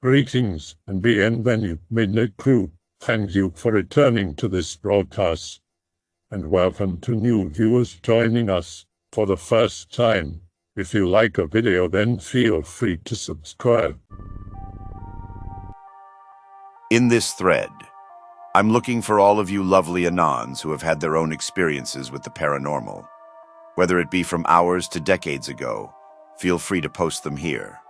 Greetings and bienvenue, Midnight Crew. Thank you for returning to this broadcast. And welcome to new viewers joining us for the first time. If you like a video, then feel free to subscribe. In this thread, I'm looking for all of you lovely anons who have had their own experiences with the paranormal. Whether it be from hours to decades ago, feel free to post them here.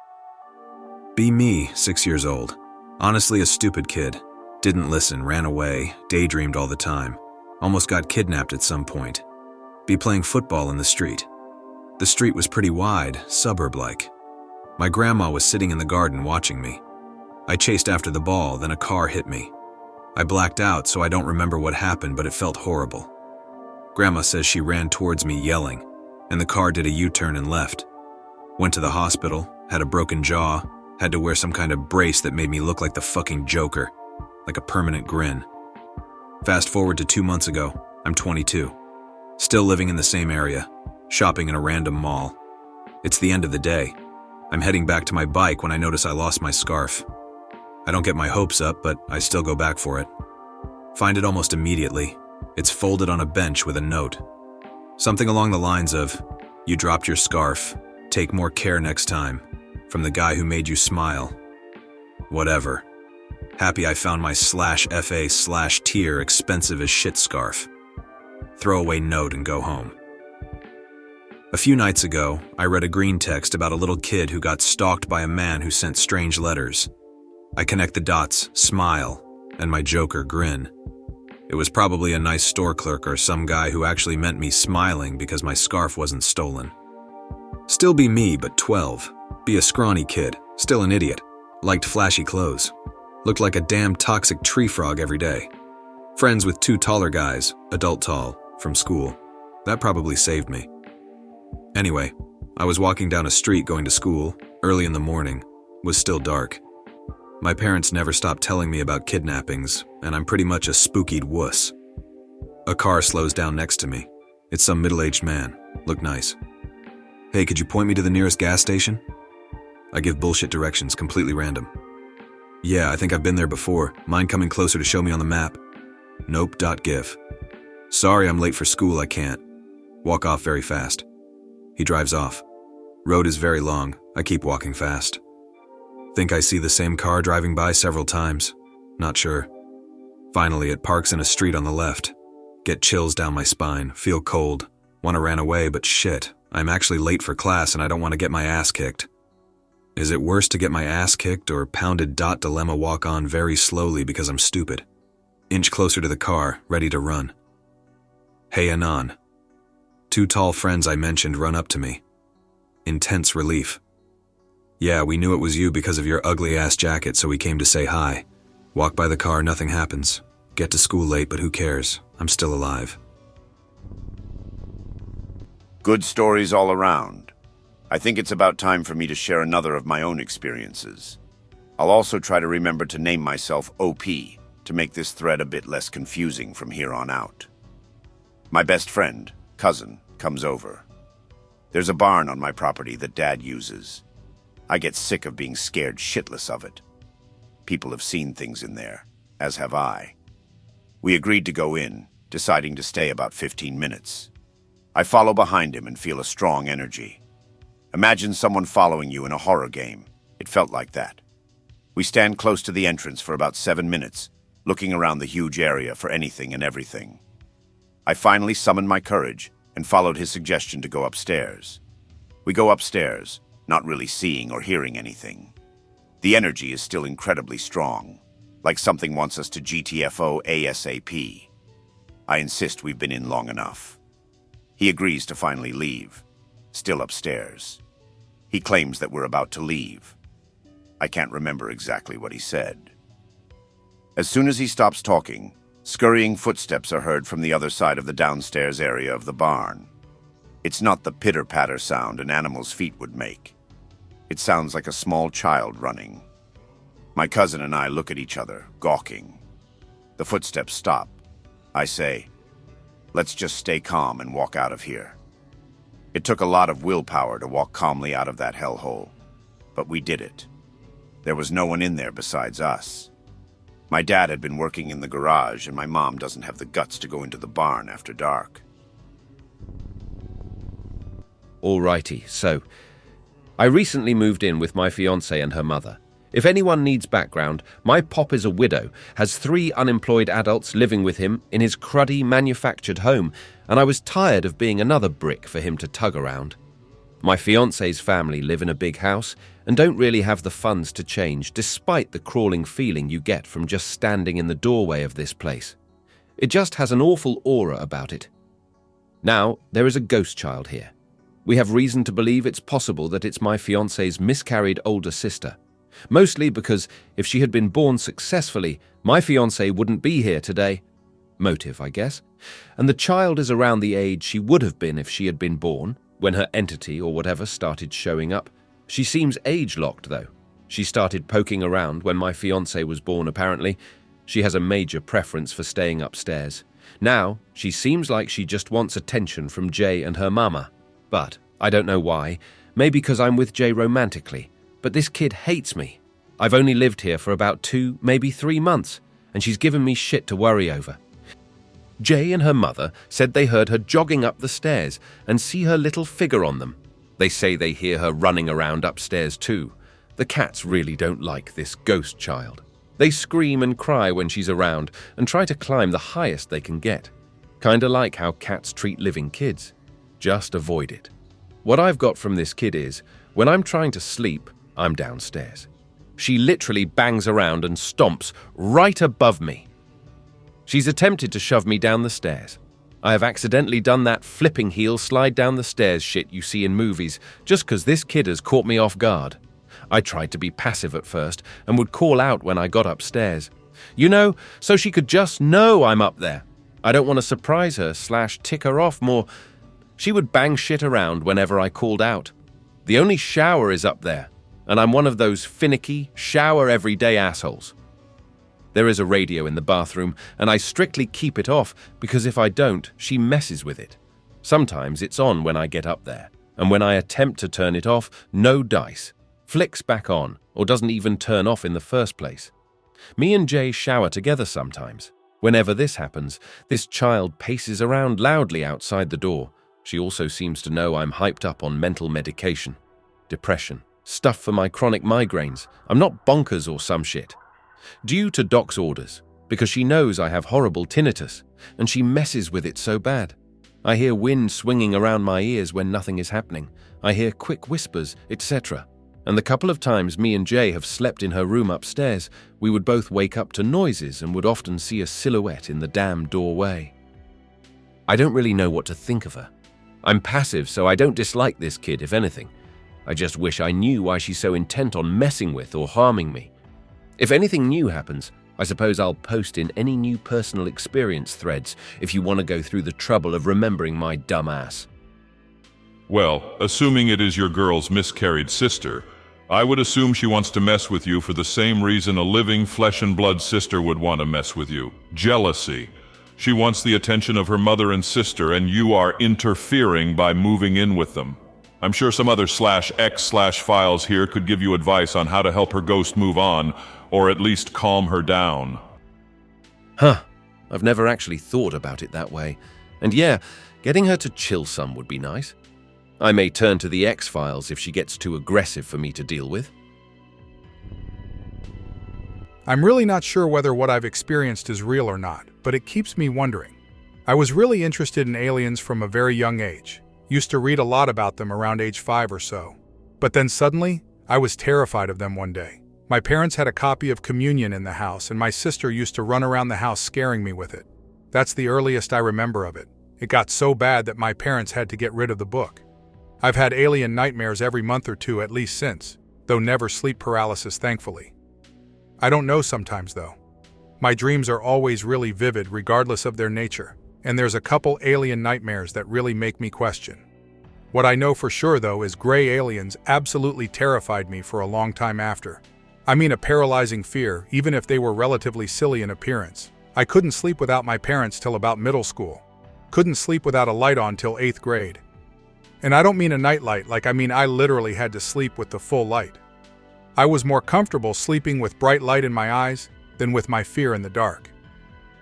Be me, 6 years old. Honestly, a stupid kid. Didn't listen, ran away, daydreamed all the time. Almost got kidnapped at some point. Be playing football in the street. The street was pretty wide, suburb-like. My grandma was sitting in the garden watching me. I chased after the ball, then a car hit me. I blacked out, so I don't remember what happened, but it felt horrible. Grandma says she ran towards me yelling, and the car did a U-turn and left. Went to the hospital, had a broken jaw, had to wear some kind of brace that made me look like the fucking Joker, like a permanent grin. Fast forward to 2 months ago, I'm 22. Still living in the same area, shopping in a random mall. It's the end of the day. I'm heading back to my bike when I notice I lost my scarf. I don't get my hopes up, but I still go back for it. Find it almost immediately. It's folded on a bench with a note. Something along the lines of, "You dropped your scarf. Take more care next time. From the guy who made you smile." Whatever. Happy I found my /FA/tier expensive as shit scarf. Throwaway note and go home. A few nights ago, I read a Greentext about a little kid who got stalked by a man who sent strange letters. I connect the dots, smile, and my Joker grin. It was probably a nice store clerk or some guy who actually meant me smiling because my scarf wasn't stolen. Still be me, but 12. Be a scrawny kid, still an idiot. Liked flashy clothes. Looked like a damn toxic tree frog every day. Friends with 2 taller guys, adult tall, from school. That probably saved me. Anyway, I was walking down a street going to school, early in the morning. Was still dark. My parents never stopped telling me about kidnappings, and I'm pretty much a spookied wuss. A car slows down next to me. It's some middle-aged man. Looked nice. "Hey, could you point me to the nearest gas station?" I give bullshit directions, completely random. "Yeah, I think I've been there before. Mind coming closer to show me on the map?" "Nope, .gif. "Sorry, I'm late for school, I can't." Walk off very fast. He drives off. Road is very long. I keep walking fast. Think I see the same car driving by several times. Not sure. Finally, it parks in a street on the left. Get chills down my spine, feel cold. Wanna ran away, but shit, I'm actually late for class and I don't want to get my ass kicked. Is it worse to get my ass kicked or pounded dilemma walk on very slowly because I'm stupid? Inch closer to the car, ready to run. Hey Anon. 2 tall friends I mentioned run up to me. Intense relief. "Yeah, we knew it was you because of your ugly-ass jacket, so we came to say hi. Walk by the car, nothing happens. Get to school late, but who cares? I'm still alive." Good stories all around. I think it's about time for me to share another of my own experiences. I'll also try to remember to name myself OP to make this thread a bit less confusing from here on out. My best friend, cousin, comes over. There's a barn on my property that Dad uses. I get sick of being scared shitless of it. People have seen things in there, as have I. We agreed to go in, deciding to stay about 15 minutes. I follow behind him and feel a strong energy. Imagine someone following you in a horror game. It felt like that. We stand close to the entrance for about 7 minutes, looking around the huge area for anything and everything. I finally summoned my courage and followed his suggestion to go upstairs. We go upstairs, not really seeing or hearing anything. The energy is still incredibly strong, like something wants us to GTFO ASAP. I insist we've been in long enough. He agrees to finally leave, still upstairs. He claims that we're about to leave. I can't remember exactly what he said. As soon as he stops talking, scurrying footsteps are heard from the other side of the downstairs area of the barn. It's not the pitter-patter sound an animal's feet would make. It sounds like a small child running. My cousin and I look at each other, gawking. The footsteps stop. I say, "Let's just stay calm and walk out of here." It took a lot of willpower to walk calmly out of that hellhole, but we did it. There was no one in there besides us. My dad had been working in the garage, and my mom doesn't have the guts to go into the barn after dark. Alrighty, so I recently moved in with my fiancée and her mother. If anyone needs background, my pop is a widow, has 3 unemployed adults living with him in his cruddy manufactured home, and I was tired of being another brick for him to tug around. My fiancée's family live in a big house and don't really have the funds to change, despite the crawling feeling you get from just standing in the doorway of this place. It just has an awful aura about it. Now, there is a ghost child here. We have reason to believe it's possible that it's my fiancée's miscarried older sister. Mostly because if she had been born successfully, my fiancé wouldn't be here today. Motive, I guess. And the child is around the age she would have been if she had been born, when her entity or whatever started showing up. She seems age-locked, though. She started poking around when my fiancé was born, apparently. She has a major preference for staying upstairs. Now, she seems like she just wants attention from Jay and her mama. But I don't know why. Maybe because I'm with Jay romantically. But this kid hates me. I've only lived here for about 2, maybe 3 months, and she's given me shit to worry over. Jay and her mother said they heard her jogging up the stairs and see her little figure on them. They say they hear her running around upstairs too. The cats really don't like this ghost child. They scream and cry when she's around and try to climb the highest they can get. Kinda like how cats treat living kids. Just avoid it. What I've got from this kid is, when I'm trying to sleep, I'm downstairs. She literally bangs around and stomps right above me. She's attempted to shove me down the stairs. I have accidentally done that flipping heel slide down the stairs shit you see in movies just because this kid has caught me off guard. I tried to be passive at first and would call out when I got upstairs. You know, so she could just know I'm up there. I don't want to surprise her / tick her off more. She would bang shit around whenever I called out. The only shower is up there, and I'm one of those finicky, shower every day assholes. There is a radio in the bathroom, and I strictly keep it off because if I don't, she messes with it. Sometimes it's on when I get up there, and when I attempt to turn it off, no dice. Flicks back on, or doesn't even turn off in the first place. Me and Jay shower together sometimes. Whenever this happens, this child paces around loudly outside the door. She also seems to know I'm hyped up on mental medication, depression, stuff for my chronic migraines. I'm not bonkers or some shit. Due to Doc's orders, because she knows I have horrible tinnitus, and she messes with it so bad. I hear wind swinging around my ears when nothing is happening. I hear quick whispers, etc. And the couple of times me and Jay have slept in her room upstairs, we would both wake up to noises and would often see a silhouette in the damn doorway. I don't really know what to think of her. I'm passive, so I don't dislike this kid, if anything. I just wish I knew why she's so intent on messing with or harming me. If anything new happens, I suppose I'll post in any new personal experience threads if you want to go through the trouble of remembering my dumb ass. Well, assuming it is your girl's miscarried sister, I would assume she wants to mess with you for the same reason a living flesh and blood sister would want to mess with you. Jealousy. She wants the attention of her mother and sister, and you are interfering by moving in with them. I'm sure some other /x/files here could give you advice on how to help her ghost move on, or at least calm her down. Huh. I've never actually thought about it that way. And yeah, getting her to chill some would be nice. I may turn to the X-Files if she gets too aggressive for me to deal with. I'm really not sure whether what I've experienced is real or not, but it keeps me wondering. I was really interested in aliens from a very young age. Used to read a lot about them around age 5 or so. But then suddenly, I was terrified of them one day. My parents had a copy of Communion in the house, and my sister used to run around the house scaring me with it. That's the earliest I remember of it. It got so bad that my parents had to get rid of the book. I've had alien nightmares every month or two at least since, though never sleep paralysis, thankfully. I don't know sometimes, though. My dreams are always really vivid regardless of their nature, and there's a couple alien nightmares that really make me question. What I know for sure, though, is gray aliens absolutely terrified me for a long time after. I mean, a paralyzing fear, even if they were relatively silly in appearance. I couldn't sleep without my parents till about middle school. Couldn't sleep without a light on till 8th grade. And I don't mean a nightlight, I mean I literally had to sleep with the full light. I was more comfortable sleeping with bright light in my eyes than with my fear in the dark.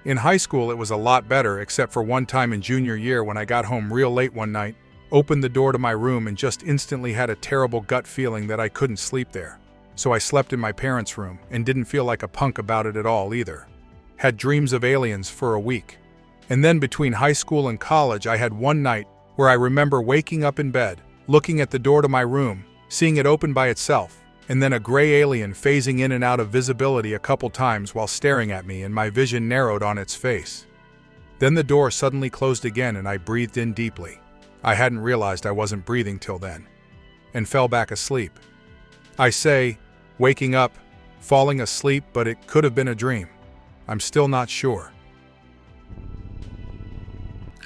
In high school, it was a lot better, except for one time in junior year when I got home real late one night, opened the door to my room and just instantly had a terrible gut feeling that I couldn't sleep there. So I slept in my parents' room and didn't feel like a punk about it at all either. Had dreams of aliens for a week. And then between high school and college, I had one night where I remember waking up in bed, looking at the door to my room, seeing it open by itself, and then a gray alien phasing in and out of visibility a couple times while staring at me, and my vision narrowed on its face. Then the door suddenly closed again and I breathed in deeply. I hadn't realized I wasn't breathing till then, and fell back asleep. I say, waking up, falling asleep, but it could have been a dream. I'm still not sure.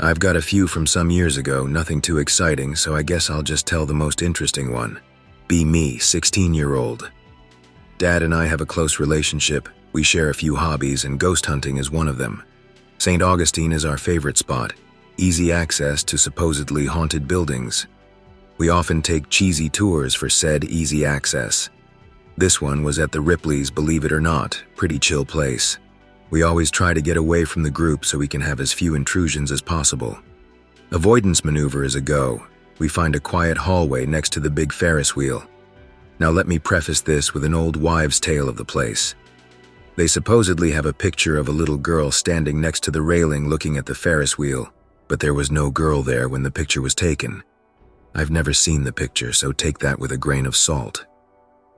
I've got a few from some years ago, nothing too exciting, so I guess I'll just tell the most interesting one. Be me, 16-year-old. Dad and I have a close relationship. We share a few hobbies, and ghost hunting is one of them. St. Augustine is our favorite spot. Easy access to supposedly haunted buildings. We often take cheesy tours for said easy access. This one was at the Ripley's, believe it or not, pretty chill place. We always try to get away from the group so we can have as few intrusions as possible. Avoidance maneuver is a go. We find a quiet hallway next to the big Ferris wheel. Now let me preface this with an old wives' tale of the place. They supposedly have a picture of a little girl standing next to the railing looking at the Ferris wheel, but there was no girl there when the picture was taken. I've never seen the picture, so take that with a grain of salt.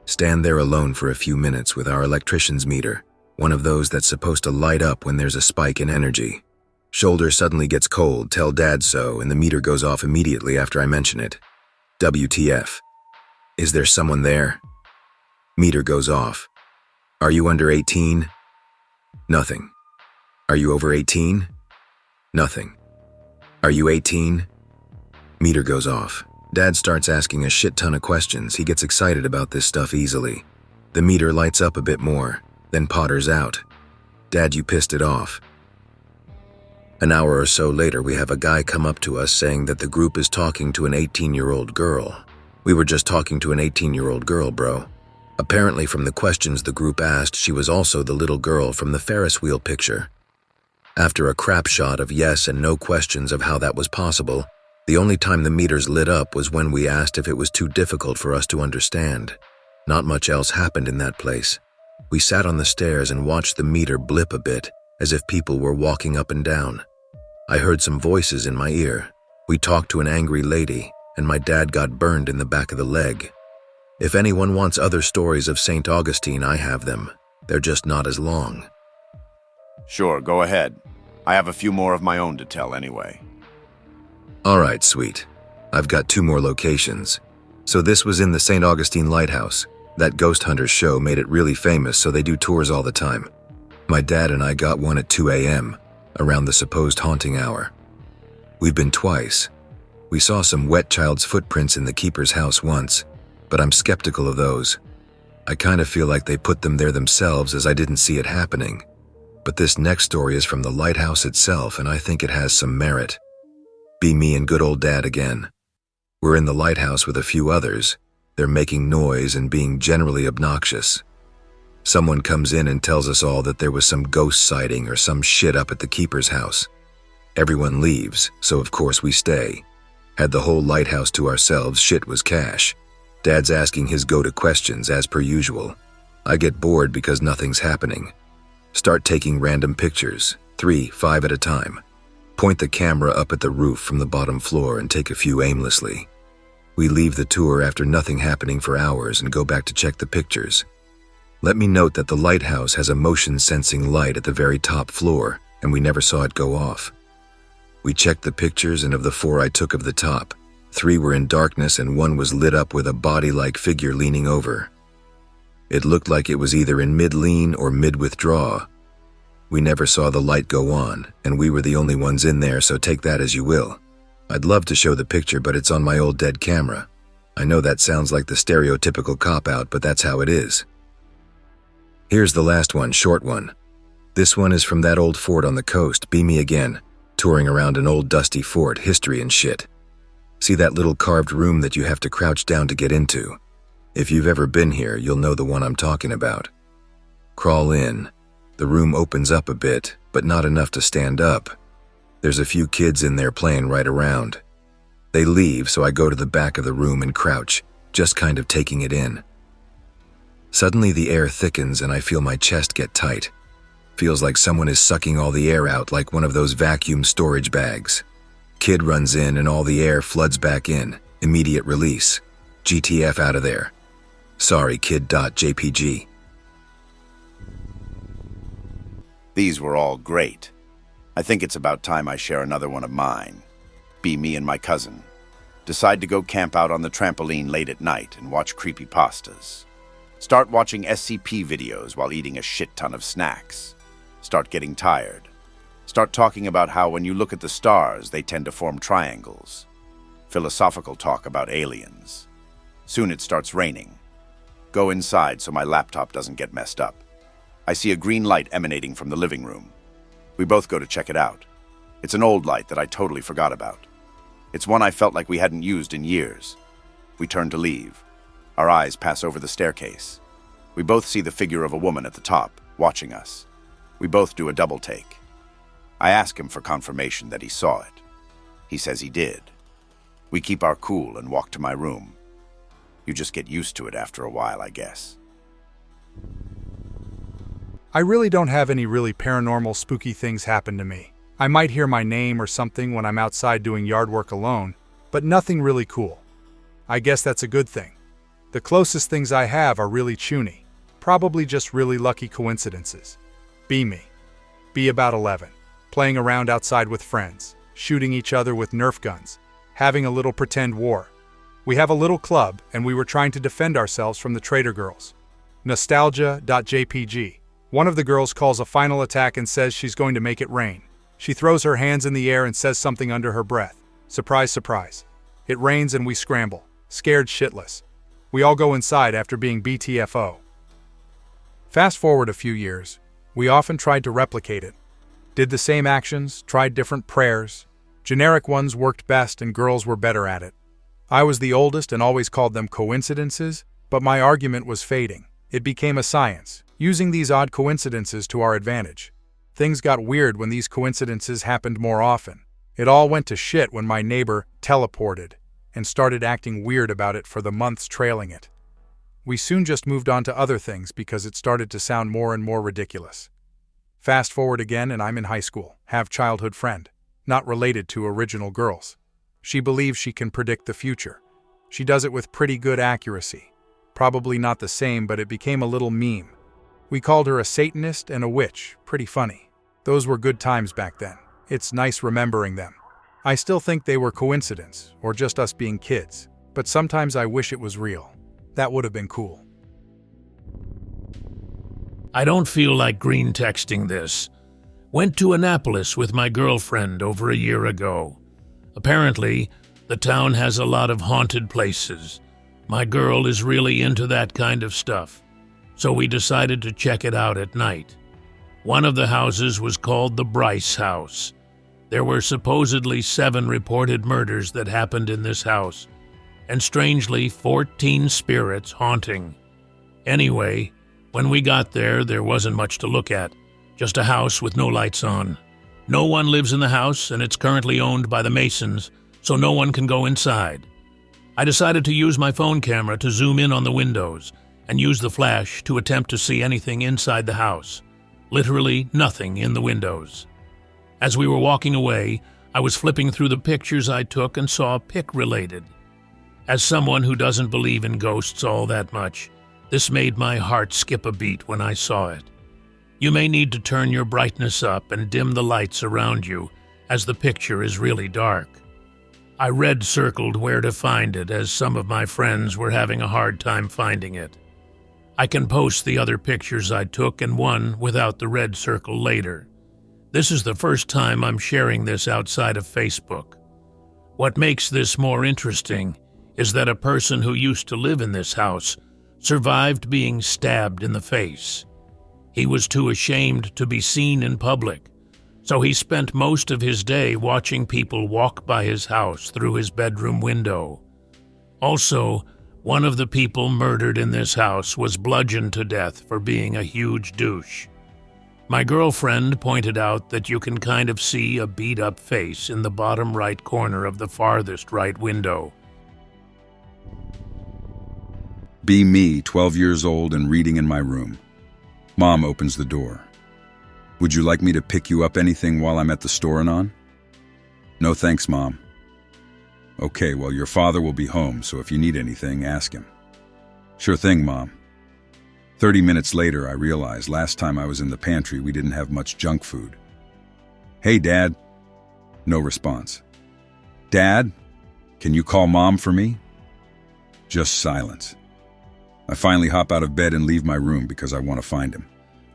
Stand there alone for a few minutes with our electrician's meter, one of those that's supposed to light up when there's a spike in energy. Shoulder suddenly gets cold, tell Dad so, and the meter goes off immediately after I mention it. WTF. Is there someone there? Meter goes off. Are you under 18? Nothing. Are you over 18? Nothing. Are you 18? Meter goes off. Dad starts asking a shit ton of questions. He gets excited about this stuff easily. The meter lights up a bit more, then potters out. Dad, you pissed it off. An hour or so later, we have a guy come up to us saying that the group is talking to an 18-year-old girl. We were just talking to an 18-year-old girl, bro. Apparently from the questions the group asked, she was also the little girl from the Ferris wheel picture. After a crap shot of yes and no questions of how that was possible, the only time the meters lit up was when we asked if it was too difficult for us to understand. Not much else happened in that place. We sat on the stairs and watched the meter blip a bit, as if people were walking up and down. I heard some voices in my ear. We talked to an angry lady, and my dad got burned in the back of the leg. If anyone wants other stories of St. Augustine, I have them. They're just not as long. Sure, go ahead. I have a few more of my own to tell anyway. Alright, sweet. I've got 2 more locations. So this was in the St. Augustine Lighthouse. That ghost hunters show made it really famous, so they do tours all the time. My dad and I got one at 2 a.m., around the supposed haunting hour. We've been twice. We saw some wet child's footprints in the keeper's house once, but I'm skeptical of those. I kind of feel like they put them there themselves, as I didn't see it happening. But this next story is from the lighthouse itself, and I think it has some merit. Be me and good old Dad again. We're in the lighthouse with a few others. They're making noise and being generally obnoxious. Someone comes in and tells us all that there was some ghost sighting or some shit up at the keeper's house. Everyone leaves, so of course we stay. Had the whole lighthouse to ourselves, shit was cash. Dad's asking his go-to questions as per usual. I get bored because nothing's happening. Start taking random pictures, 3, 5 at a time. Point the camera up at the roof from the bottom floor and take a few aimlessly. We leave the tour after nothing happening for hours and go back to check the pictures. Let me note that the lighthouse has a motion-sensing light at the very top floor, and we never saw it go off. We checked the pictures, and of the 4 I took of the top, 3 were in darkness and 1 was lit up with a body-like figure leaning over. It looked like it was either in mid-lean or mid-withdraw. We never saw the light go on, and we were the only ones in there, so take that as you will. I'd love to show the picture, but it's on my old dead camera. I know that sounds like the stereotypical cop-out, but that's how it is. Here's the last one, short one. This one is from that old fort on the coast, Be Me again, touring around an old dusty fort, history and shit. See that little carved room that you have to crouch down to get into? If you've ever been here, you'll know the one I'm talking about. Crawl in. The room opens up a bit, but not enough to stand up. There's a few kids in there playing right around. They leave, so I go to the back of the room and crouch, just kind of taking it in. Suddenly the air thickens and I feel my chest get tight. Feels like someone is sucking all the air out like one of those vacuum storage bags. Kid runs in and all the air floods back in. Immediate release. GTF out of there. Sorry, kid.jpg. These were all great. I think it's about time I share another one of mine. Be me and my cousin. Decide to go camp out on the trampoline late at night and watch creepypastas. Start watching SCP videos while eating a shit ton of snacks. Start getting tired. Start talking about how when you look at the stars, they tend to form triangles. Philosophical talk about aliens. Soon it starts raining. Go inside so my laptop doesn't get messed up. I see a green light emanating from the living room. We both go to check it out. It's an old light that I totally forgot about. It's one I felt like we hadn't used in years. We turn to leave. Our eyes pass over the staircase. We both see the figure of a woman at the top, watching us. We both do a double take. I ask him for confirmation that he saw it. He says he did. We keep our cool and walk to my room. You just get used to it after a while, I guess. I really don't have any really paranormal spooky things happen to me. I might hear my name or something when I'm outside doing yard work alone, but nothing really cool. I guess that's a good thing. The closest things I have are really Chūni, probably just really lucky coincidences. Be me. Be about 11, playing around outside with friends, shooting each other with Nerf guns, having a little pretend war. We have a little club, and we were trying to defend ourselves from the traitor girls. Nostalgia.jpg. One of the girls calls a final attack and says she's going to make it rain. She throws her hands in the air and says something under her breath. Surprise, surprise. It rains and we scramble, scared shitless. We all go inside after being BTFO. Fast forward a few years. We often tried to replicate it. Did the same actions, tried different prayers. Generic ones worked best and girls were better at it. I was the oldest and always called them coincidences, but my argument was fading. It became a science, using these odd coincidences to our advantage. Things got weird when these coincidences happened more often. It all went to shit when my neighbor teleported and started acting weird about it for the months trailing it. We soon just moved on to other things because it started to sound more and more ridiculous. Fast forward again and I'm in high school, have childhood friend, not related to original girls. She believes she can predict the future. She does it with pretty good accuracy. Probably not the same, but it became a little meme. We called her a Satanist and a witch, pretty funny. Those were good times back then. It's nice remembering them. I still think they were coincidence, or just us being kids, but sometimes I wish it was real. That would have been cool. I don't feel like green texting this. Went to Annapolis with my girlfriend over a year ago. Apparently, the town has a lot of haunted places. My girl is really into that kind of stuff, so we decided to check it out at night. One of the houses was called the Bryce House. There were supposedly 7 reported murders that happened in this house, and strangely 14 spirits haunting. Anyway, when we got there, there wasn't much to look at, just a house with no lights on. No one lives in the house, and it's currently owned by the Masons, so no one can go inside. I decided to use my phone camera to zoom in on the windows and use the flash to attempt to see anything inside the house. Literally nothing in the windows. As we were walking away, I was flipping through the pictures I took and saw a pic related. As someone who doesn't believe in ghosts all that much, this made my heart skip a beat when I saw it. You may need to turn your brightness up and dim the lights around you, as the picture is really dark. I red circled where to find it, as some of my friends were having a hard time finding it. I can post the other pictures I took and one without the red circle later. This is the first time I'm sharing this outside of Facebook. What makes this more interesting is that a person who used to live in this house survived being stabbed in the face. He was too ashamed to be seen in public, so he spent most of his day watching people walk by his house through his bedroom window. Also, One of the people murdered in this house was bludgeoned to death for being a huge douche. My girlfriend pointed out that you can kind of see a beat-up face in the bottom right corner of the farthest right window. Be me, 12 years old and reading in my room. Mom opens the door. Would you like me to pick you up anything while I'm at the store, Anon? No thanks, Mom. Okay, well, your father will be home, so if you need anything, ask him. Sure thing, Mom. 30 minutes later, I realized last time I was in the pantry we didn't have much junk food. Hey, Dad. No response. Dad, can you call Mom for me? Just silence. I finally hop out of bed and leave my room because I want to find him.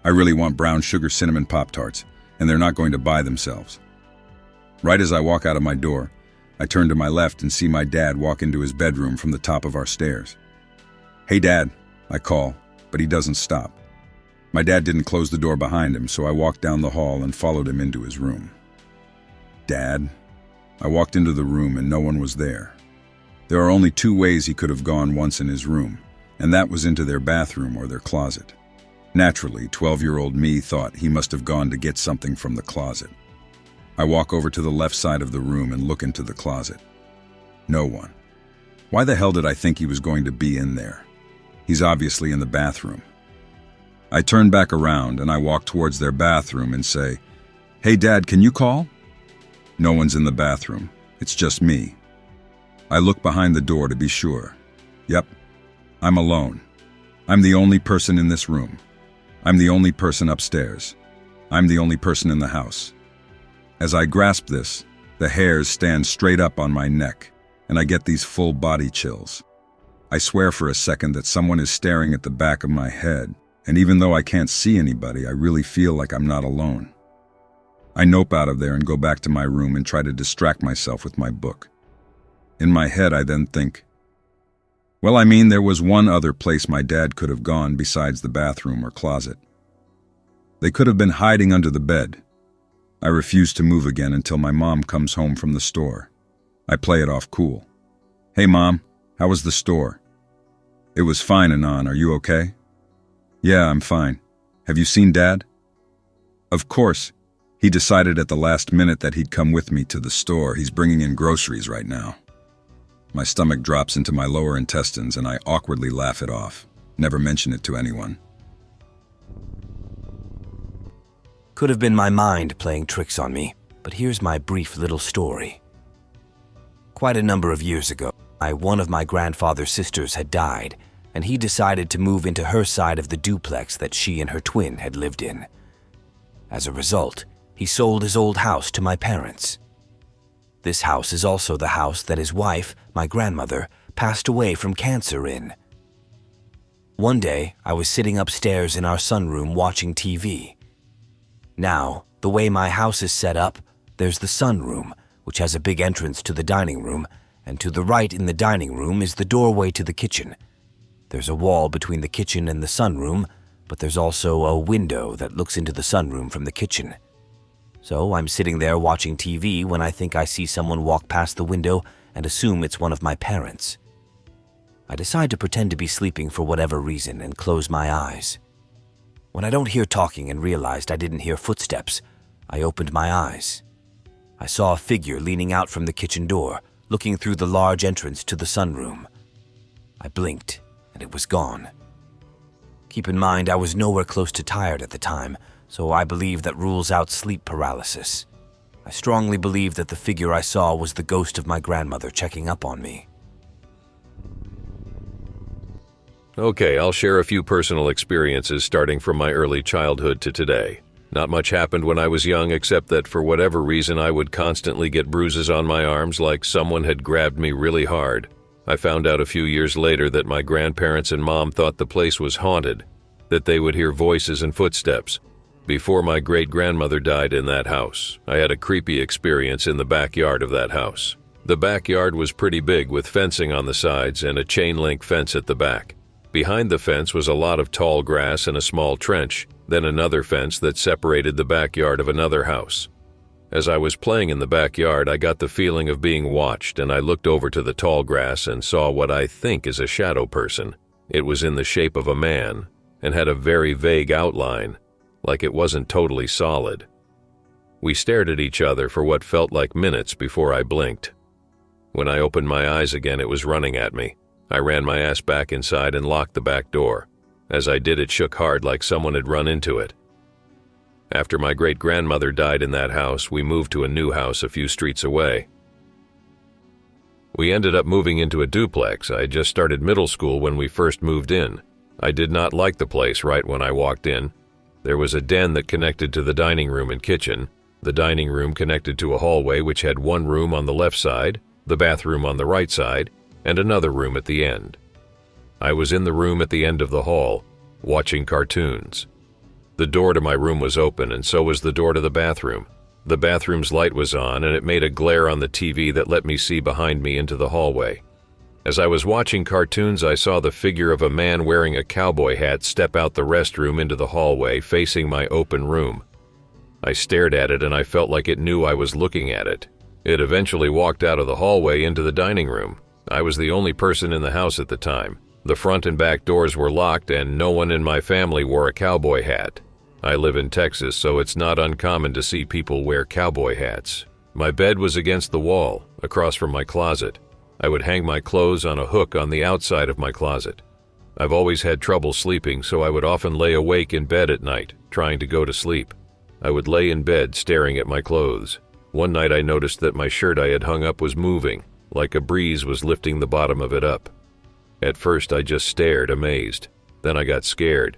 I really want brown sugar cinnamon Pop-Tarts, and they're not going to buy themselves. Right as I walk out of my door, I turn to my left and see my dad walk into his bedroom from the top of our stairs. Hey, Dad, I call, but he doesn't stop. My dad didn't close the door behind him, so I walked down the hall and followed him into his room. Dad? I walked into the room and no one was there. There are only two ways he could have gone once in his room, and that was into their bathroom or their closet. Naturally, 12-year-old me thought he must have gone to get something from the closet. I walk over to the left side of the room and look into the closet. No one. Why the hell did I think he was going to be in there? He's obviously in the bathroom. I turn back around and I walk towards their bathroom and say, Hey, Dad, can you call? No one's in the bathroom. It's just me. I look behind the door to be sure. Yep, I'm alone. I'm the only person in this room. I'm the only person upstairs. I'm the only person in the house. As I grasp this, the hairs stand straight up on my neck, and I get these full body chills. I swear for a second that someone is staring at the back of my head, and even though I can't see anybody, I really feel like I'm not alone. I nope out of there and go back to my room and try to distract myself with my book. In my head, I then think, well, I mean, there was one other place my dad could have gone besides the bathroom or closet. They could have been hiding under the bed. I refuse to move again until my mom comes home from the store. I play it off cool. Hey, Mom, how was the store? It was fine, Anon. Are you okay? Yeah, I'm fine. Have you seen Dad? Of course. He decided at the last minute that he'd come with me to the store. He's bringing in groceries right now. My stomach drops into my lower intestines and I awkwardly laugh it off. Never mention it to anyone. Could have been my mind playing tricks on me, but here's my brief little story. Quite a number of years ago, one of my grandfather's sisters had died, and he decided to move into her side of the duplex that she and her twin had lived in. As a result, he sold his old house to my parents. This house is also the house that his wife, my grandmother, passed away from cancer in. One day, I was sitting upstairs in our sunroom watching TV. Now, the way my house is set up, there's the sunroom, which has a big entrance to the dining room, and to the right in the dining room is the doorway to the kitchen. There's a wall between the kitchen and the sunroom, but there's also a window that looks into the sunroom from the kitchen. So I'm sitting there watching TV when I think I see someone walk past the window and assume it's one of my parents. I decide to pretend to be sleeping for whatever reason and close my eyes. When I don't hear talking and realized I didn't hear footsteps, I opened my eyes. I saw a figure leaning out from the kitchen door, looking through the large entrance to the sunroom. I blinked, and it was gone. Keep in mind, I was nowhere close to tired at the time, so I believe that rules out sleep paralysis. I strongly believe that the figure I saw was the ghost of my grandmother checking up on me. Okay, I'll share a few personal experiences starting from my early childhood to today. Not much happened when I was young, except that for whatever reason I would constantly get bruises on my arms like someone had grabbed me really hard. I found out a few years later that my grandparents and mom thought the place was haunted, that they would hear voices and footsteps. Before my great-grandmother died in that house, I had a creepy experience in the backyard of that house. The backyard was pretty big with fencing on the sides and a chain-link fence at the back. Behind the fence was a lot of tall grass and a small trench, then another fence that separated the backyard of another house. As I was playing in the backyard, I got the feeling of being watched, and I looked over to the tall grass and saw what I think is a shadow person. It was in the shape of a man and had a very vague outline, like it wasn't totally solid. We stared at each other for what felt like minutes before I blinked. When I opened my eyes again, it was running at me. I ran my ass back inside and locked the back door. As I did, it shook hard like someone had run into it. After my great-grandmother died in that house, we moved to a new house a few streets away. We ended up moving into a duplex. I had just started middle school when we first moved in. I did not like the place right when I walked in. There was a den that connected to the dining room and kitchen. The dining room connected to a hallway which had one room on the left side, the bathroom on the right side, and another room at the end. I was in the room at the end of the hall, watching cartoons. The door to my room was open, and so was the door to the bathroom. The bathroom's light was on, and it made a glare on the TV that let me see behind me into the hallway. As I was watching cartoons, I saw the figure of a man wearing a cowboy hat step out the restroom into the hallway, facing my open room. I stared at it, and I felt like it knew I was looking at it. It eventually walked out of the hallway into the dining room. I was the only person in the house at the time. The front and back doors were locked, and no one in my family wore a cowboy hat. I live in Texas, so it's not uncommon to see people wear cowboy hats. My bed was against the wall, across from my closet. I would hang my clothes on a hook on the outside of my closet. I've always had trouble sleeping, so I would often lay awake in bed at night, trying to go to sleep. I would lay in bed staring at my clothes. One night I noticed that my shirt I had hung up was moving, like a breeze was lifting the bottom of it up. At first I just stared, amazed. Then I got scared.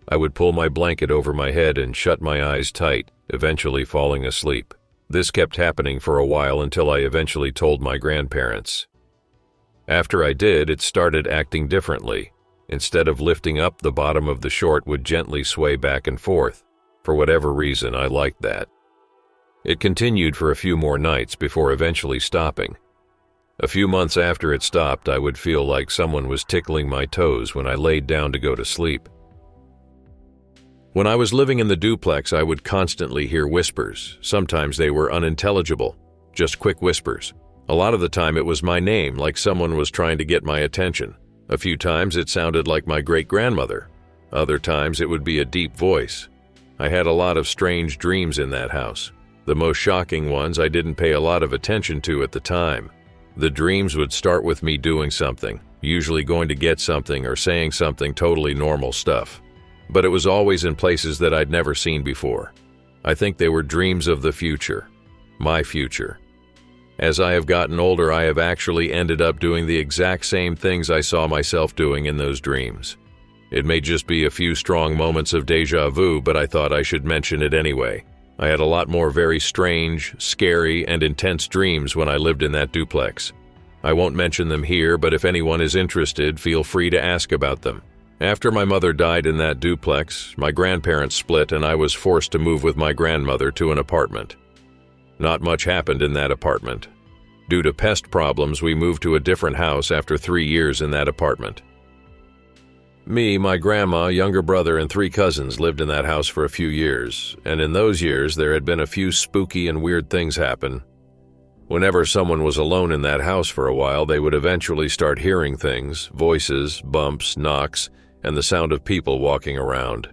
I would pull my blanket over my head and shut my eyes tight, eventually falling asleep. This kept happening for a while until I eventually told my grandparents. After I did, it started acting differently. Instead of lifting up, the bottom of the short would gently sway back and forth. For whatever reason, I liked that. It continued for a few more nights before eventually stopping. A few months after it stopped, I would feel like someone was tickling my toes when I laid down to go to sleep. When I was living in the duplex, I would constantly hear whispers. Sometimes they were unintelligible, just quick whispers. A lot of the time it was my name, like someone was trying to get my attention. A few times it sounded like my great-grandmother. Other times it would be a deep voice. I had a lot of strange dreams in that house. The most shocking ones I didn't pay a lot of attention to at the time. The dreams would start with me doing something, usually going to get something or saying something totally normal stuff. But it was always in places that I'd never seen before. I think they were dreams of the future, my future. As I have gotten older, I have actually ended up doing the exact same things I saw myself doing in those dreams. It may just be a few strong moments of déjà vu, but I thought I should mention it anyway. I had a lot more very strange, scary, and intense dreams when I lived in that duplex. I won't mention them here, but if anyone is interested, feel free to ask about them. After my mother died in that duplex, my grandparents split and I was forced to move with my grandmother to an apartment. Not much happened in that apartment. Due to pest problems, we moved to a different house after 3 years in that apartment. Me, my grandma, younger brother, and 3 cousins lived in that house for a few years, and in those years there had been a few spooky and weird things happen. Whenever someone was alone in that house for a while, they would eventually start hearing things, voices, bumps, knocks, and the sound of people walking around.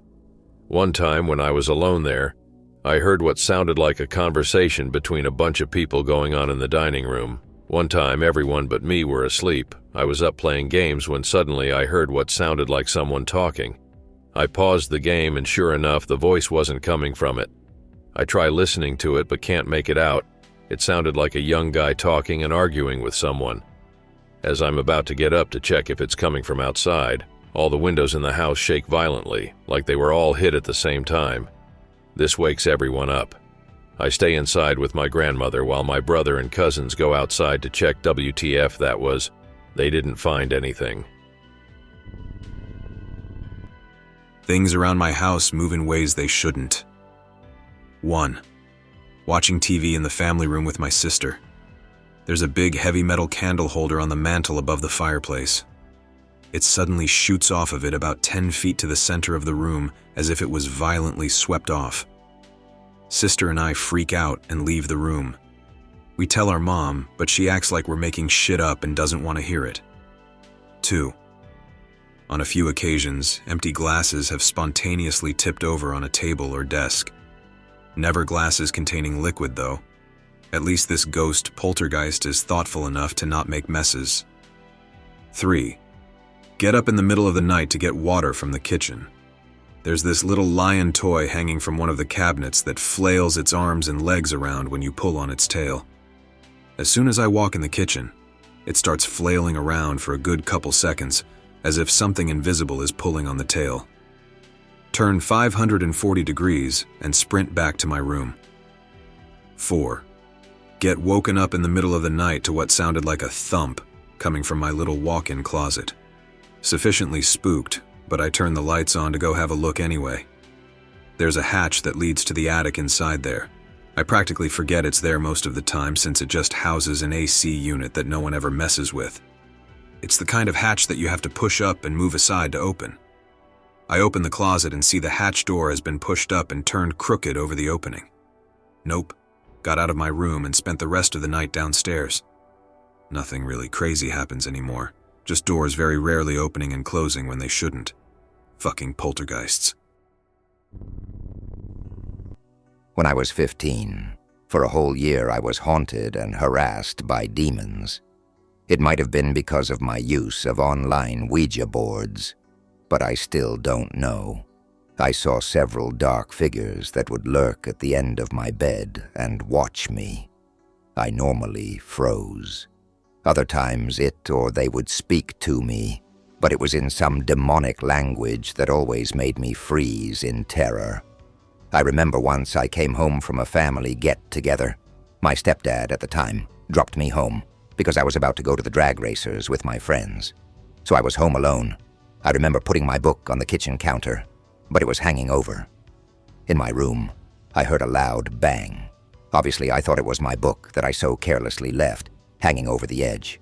One time when I was alone there, I heard what sounded like a conversation between a bunch of people going on in the dining room. One time everyone but me were asleep. I was up playing games when suddenly I heard what sounded like someone talking. I paused the game and sure enough, the voice wasn't coming from it. I try listening to it but can't make it out. It sounded like a young guy talking and arguing with someone. As I'm about to get up to check if it's coming from outside, all the windows in the house shake violently, like they were all hit at the same time. This wakes everyone up. I stay inside with my grandmother while my brother and cousins go outside to check WTF that was. They didn't find anything. Things around my house move in ways they shouldn't. 1. Watching TV in the family room with my sister. There's a big heavy metal candle holder on the mantel above the fireplace. It suddenly shoots off of it about 10 feet to the center of the room as if it was violently swept off. Sister and I freak out and leave the room. We tell our mom, but she acts like we're making shit up and doesn't want to hear it. 2. On a few occasions, empty glasses have spontaneously tipped over on a table or desk. Never glasses containing liquid, though. At least this ghost poltergeist is thoughtful enough to not make messes. 3. Get up in the middle of the night to get water from the kitchen. There's this little lion toy hanging from one of the cabinets that flails its arms and legs around when you pull on its tail. As soon as I walk in the kitchen, it starts flailing around for a good couple seconds, as if something invisible is pulling on the tail. Turn 540 degrees and sprint back to my room. 4. Get woken up in the middle of the night to what sounded like a thump coming from my little walk-in closet. Sufficiently spooked, but I turn the lights on to go have a look anyway. There's a hatch that leads to the attic inside there. I practically forget it's there most of the time since it just houses an AC unit that no one ever messes with. It's the kind of hatch that you have to push up and move aside to open. I open the closet and see the hatch door has been pushed up and turned crooked over the opening. Nope. Got out of my room and spent the rest of the night downstairs. Nothing really crazy happens anymore. Just doors very rarely opening and closing when they shouldn't. Fucking poltergeists. When I was 15, for a whole year I was haunted and harassed by demons. It might have been because of my use of online Ouija boards, but I still don't know. I saw several dark figures that would lurk at the end of my bed and watch me. I normally froze. Other times it or they would speak to me, but it was in some demonic language that always made me freeze in terror. I remember once I came home from a family get-together. My stepdad at the time dropped me home because I was about to go to the drag racers with my friends. So I was home alone. I remember putting my book on the kitchen counter, but it was hanging over. In my room, I heard a loud bang. Obviously, I thought it was my book that I so carelessly left, hanging over the edge.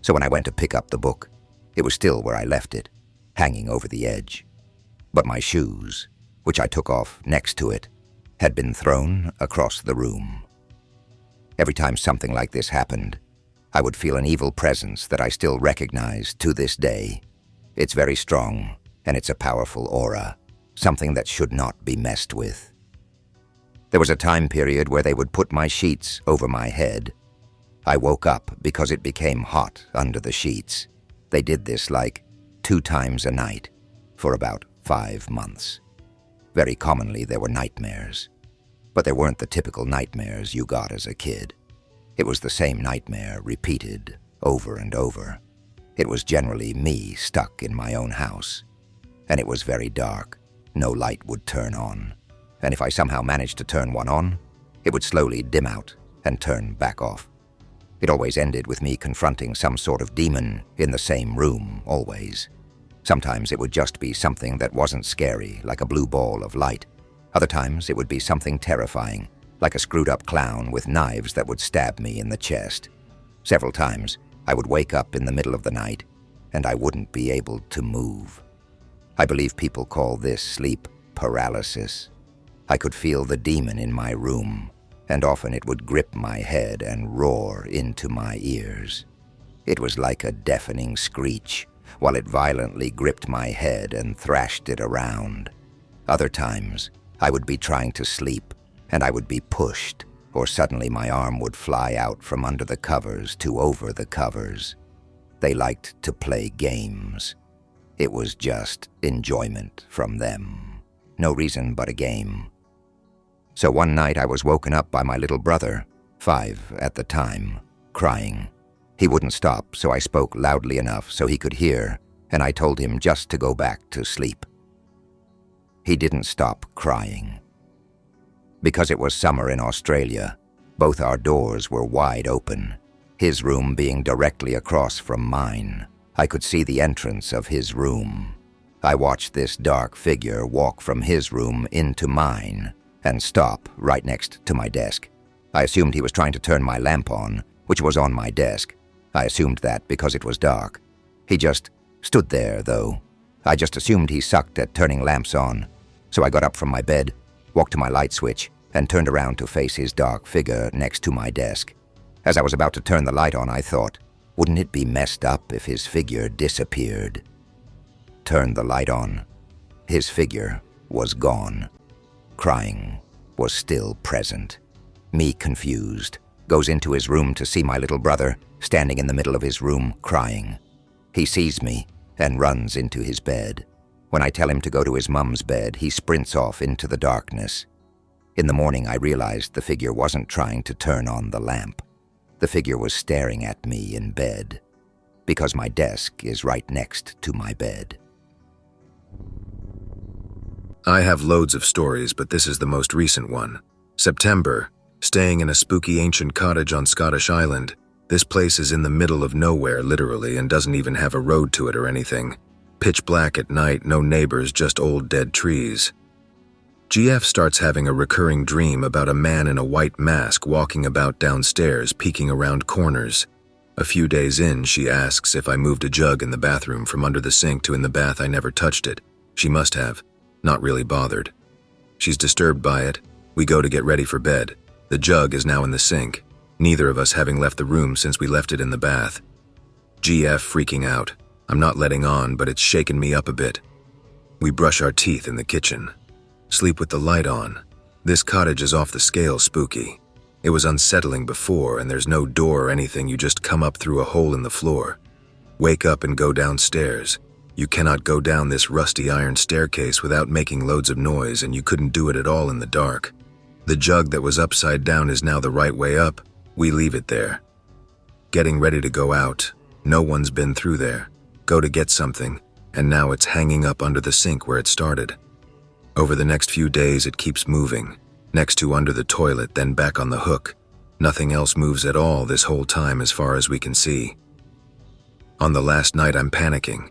So when I went to pick up the book, it was still where I left it, hanging over the edge. But my shoes, which I took off next to it, had been thrown across the room. Every time something like this happened, I would feel an evil presence that I still recognize to this day. It's very strong, and it's a powerful aura, something that should not be messed with. There was a time period where they would put my sheets over my head. I woke up because it became hot under the sheets. They did this like 2 times a night for about 5 months. Very commonly there were nightmares, but they weren't the typical nightmares you got as a kid. It was the same nightmare repeated over and over. It was generally me stuck in my own house, and it was very dark. No light would turn on, and if I somehow managed to turn one on, it would slowly dim out and turn back off. It always ended with me confronting some sort of demon in the same room, always. Sometimes it would just be something that wasn't scary, like a blue ball of light. Other times it would be something terrifying, like a screwed-up clown with knives that would stab me in the chest. Several times, I would wake up in the middle of the night, and I wouldn't be able to move. I believe people call this sleep paralysis. I could feel the demon in my room, and often it would grip my head and roar into my ears. It was like a deafening screech, while it violently gripped my head and thrashed it around. Other times, I would be trying to sleep, and I would be pushed, or suddenly my arm would fly out from under the covers to over the covers. They liked to play games. It was just enjoyment from them. No reason but a game. So one night I was woken up by my little brother, 5 at the time, crying. He wouldn't stop, so I spoke loudly enough so he could hear, and I told him just to go back to sleep. He didn't stop crying. Because it was summer in Australia, both our doors were wide open, his room being directly across from mine. I could see the entrance of his room. I watched this dark figure walk from his room into mine and stop right next to my desk. I assumed he was trying to turn my lamp on, which was on my desk. I assumed that because it was dark. He just stood there, though. I just assumed he sucked at turning lamps on. So I got up from my bed, walked to my light switch, and turned around to face his dark figure next to my desk. As I was about to turn the light on, I thought, wouldn't it be messed up if his figure disappeared? Turned the light on. His figure was gone. Crying was still present. Me confused. Goes into his room to see my little brother, standing in the middle of his room, crying. He sees me and runs into his bed. When I tell him to go to his mum's bed, he sprints off into the darkness. In the morning, I realized the figure wasn't trying to turn on the lamp. The figure was staring at me in bed, because my desk is right next to my bed. I have loads of stories, but this is the most recent one. September, staying in a spooky ancient cottage on Scottish Island. This place is in the middle of nowhere, literally, and doesn't even have a road to it or anything. Pitch black at night, no neighbors, just old dead trees. GF starts having a recurring dream about a man in a white mask walking about downstairs, peeking around corners. A few days in, she asks if I moved a jug in the bathroom from under the sink to in the bath. I never touched it. She must have. Not really bothered. She's disturbed by it. We go to get ready for bed. The jug is now in the sink, neither of us having left the room since we left it in the bath. GF freaking out. I'm not letting on, but it's shaken me up a bit. We brush our teeth in the kitchen. Sleep with the light on. This cottage is off the scale spooky. It was unsettling before, and there's no door or anything. You just come up through a hole in the floor. Wake up and go downstairs. You cannot go down this rusty iron staircase without making loads of noise, and you couldn't do it at all in the dark. The jug that was upside down is now the right way up. We leave it there. Getting ready to go out. No one's been through there. Go to get something, and now it's hanging up under the sink where it started. Over the next few days, it keeps moving. Next to under the toilet, then back on the hook. Nothing else moves at all this whole time as far as we can see. On the last night, I'm panicking.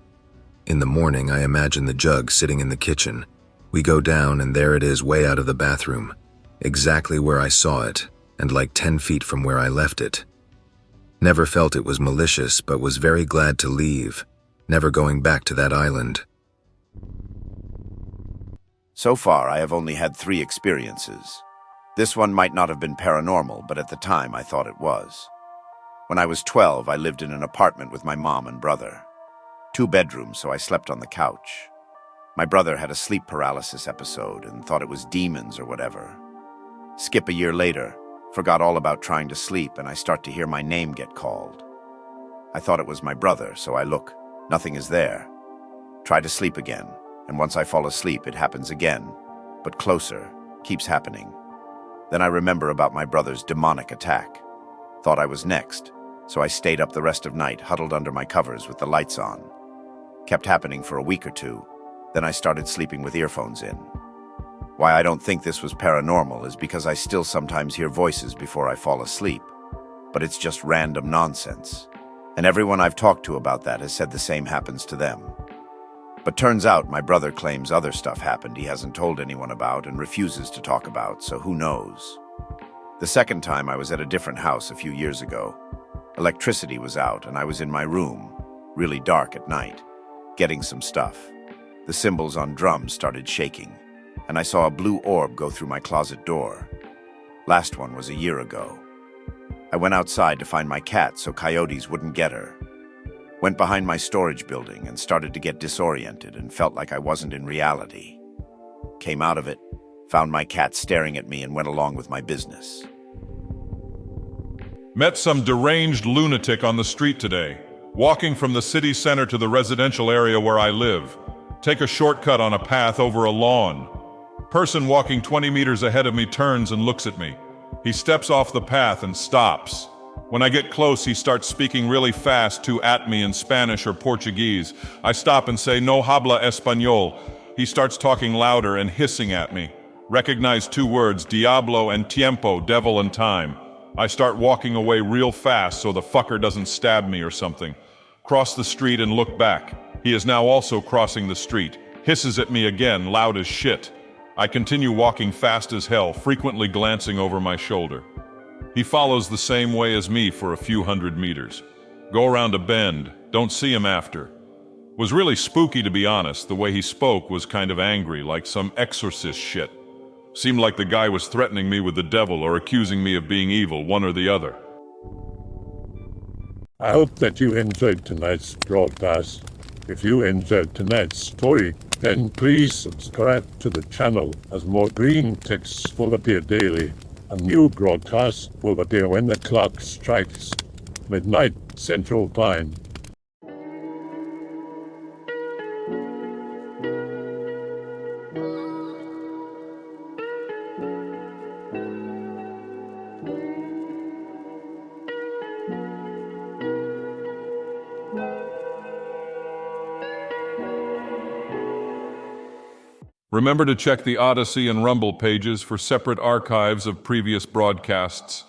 In the morning, I imagine the jug sitting in the kitchen. We go down, and there it is way out of the bathroom. Exactly where I saw it, and like 10 feet from where I left it. Never felt it was malicious, but was very glad to leave. Never going back to that island. So far, I have only had 3 experiences. This one might not have been paranormal, but at the time I thought it was. When I was 12, I lived in an apartment with my mom and brother. 2 bedrooms, so I slept on the couch. My brother had a sleep paralysis episode and thought it was demons or whatever. Skip a year later, forgot all about trying to sleep, and I start to hear my name get called. I thought it was my brother, so I look. Nothing is there. Try to sleep again, and once I fall asleep, it happens again, but closer, keeps happening. Then I remember about my brother's demonic attack. Thought I was next, so I stayed up the rest of night, huddled under my covers with the lights on. Kept happening for a week or 2, then I started sleeping with earphones in. Why I don't think this was paranormal is because I still sometimes hear voices before I fall asleep, but it's just random nonsense. And everyone I've talked to about that has said the same happens to them. But turns out my brother claims other stuff happened he hasn't told anyone about and refuses to talk about, so who knows? The second time I was at a different house a few years ago. Electricity was out and I was in my room, really dark at night, getting some stuff. The cymbals on drums started shaking, and I saw a blue orb go through my closet door. Last one was a year ago. I went outside to find my cat so coyotes wouldn't get her. Went behind my storage building and started to get disoriented and felt like I wasn't in reality. Came out of it, found my cat staring at me and went along with my business. Met some deranged lunatic on the street today, walking from the city center to the residential area where I live. Take a shortcut on a path over a lawn. Person walking 20 meters ahead of me turns and looks at me. He steps off the path and stops. When I get close, he starts speaking really fast at me in Spanish or Portuguese. I stop and say, "No habla español." He starts talking louder and hissing at me. Recognize 2 words, diablo and tiempo, devil and time. I start walking away real fast so the fucker doesn't stab me or something. Cross the street and look back. He is now also crossing the street. Hisses at me again, loud as shit. I continue walking fast as hell, frequently glancing over my shoulder. He follows the same way as me for a few hundred meters. Go around a bend, don't see him after. Was really spooky, to be honest. The way he spoke was kind of angry, like some exorcist shit. Seemed like the guy was threatening me with the devil or accusing me of being evil, one or the other. I hope that you enjoyed tonight's broadcast. If you enjoyed tonight's story, then please subscribe to the channel as more Greentext will appear daily. A new broadcast will appear when the clock strikes midnight Central Time. Remember to check the Odyssey and Rumble pages for separate archives of previous broadcasts.